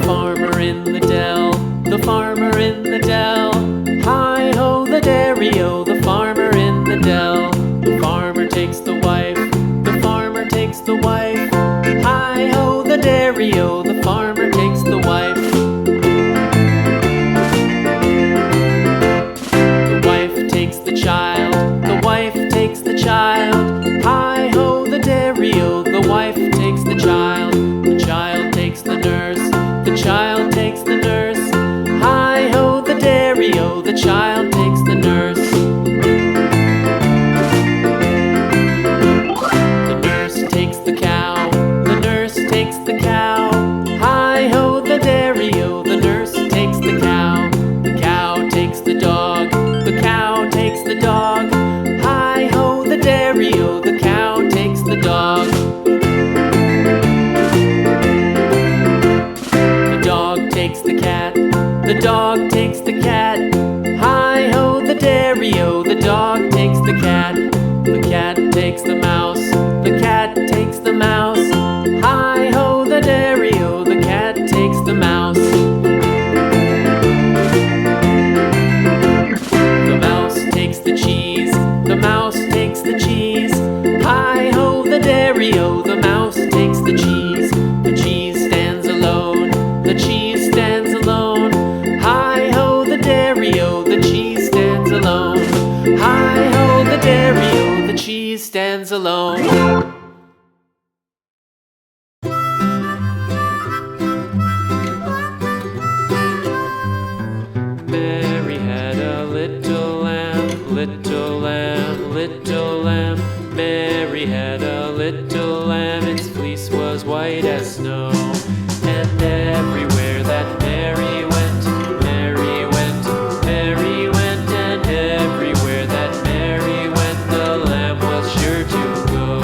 Farmer in the dell, the farmer in the dell. Hi-ho the dairy-o, the farmer in the dell. The farmer takes the wife, the farmer takes the wife. Hi-ho the dairy-o, the farmer takes the wife. The wife takes the child, the wife takes the child. Hi-ho the dairy-o, the wife takes the child. The child takes the nurse, the child takes the nurse. Hi-ho the dairy-o, the child takes the nurse. The nurse takes the cow, the nurse takes the cow. Hi-ho the dairy-o, the nurse takes the cow. The cow takes the dog, the cow takes the dog. Hi-ho the dairy-o, the cow takes the dog. The dog takes the cat, the dog takes the cat. Hi-ho the dairy-o, the dog takes the cat. The cat takes the mouse, the cat takes the mouse. Hi-ho the dairy-o, the cat takes the mouse. The mouse takes the cheese, the mouse takes the cheese. Hi-ho the dairy-o, the mouse takes the cheese. The cheese stands alone, the cheese stands alone. Hi-ho the dairy-o, the cheese stands alone. Hi-ho the dairy-o, the cheese stands alone. Mary had a little lamb, little lamb, little lamb. Mary had a little lamb, its fleece was white as snow. And everywhere that Mary went, Mary went, Mary went. And everywhere that Mary went, the lamb was sure to go.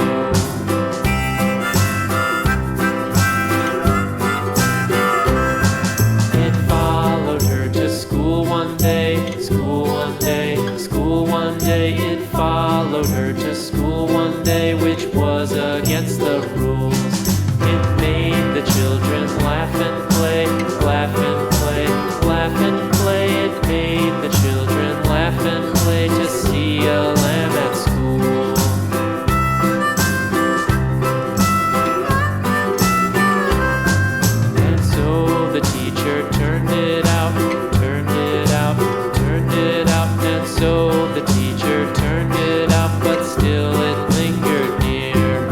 It followed her to school one day, school one day, school one day. It followed her to school one day, which was against the rules. It made the children laugh and play, laugh and play, laugh and play. It made the children laugh and play to see a lamb at school. And so the teacher turned it out, turned it out, turned it out. And so the teacher turned it out, but still it lingered near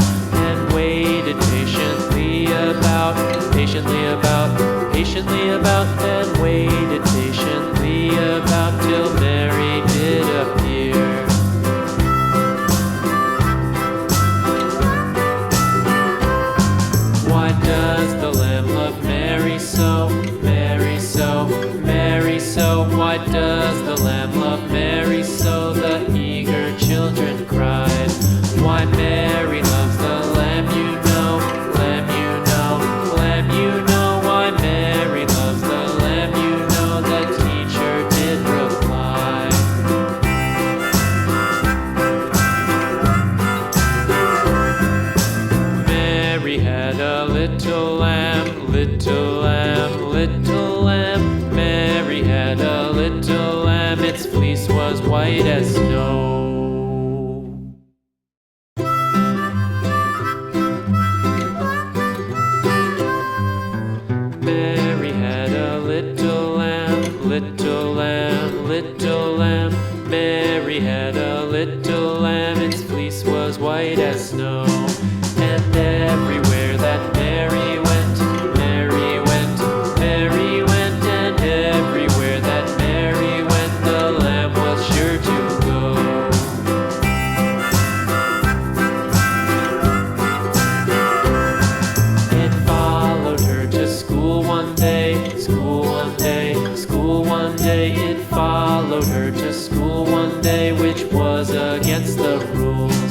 and waited patiently about, patiently about, patiently about, and waited patiently about till Mary did appear. Why does the lamb love Mary so, Mary so, Mary so? Why does the lamb love Mary so? The eager children cried. Why Mary loves the lamb, you know, lamb, you know, lamb, you know. Why Mary loves the lamb, you know, the teacher did reply. Mary had a little lamb, little lamb, little lamb. Mary had a little lamb, its fleece was white as snow. Mary had a little lamb, little lamb, little lamb. Mary had a little lamb, its fleece was white as snow. And everywhere that Mary went, Mary went, Mary went. And everywhere that Mary went, the lamb was sure to go. It followed her to school one day, school one day, school one day. It followed her to school one day, which was against the rules.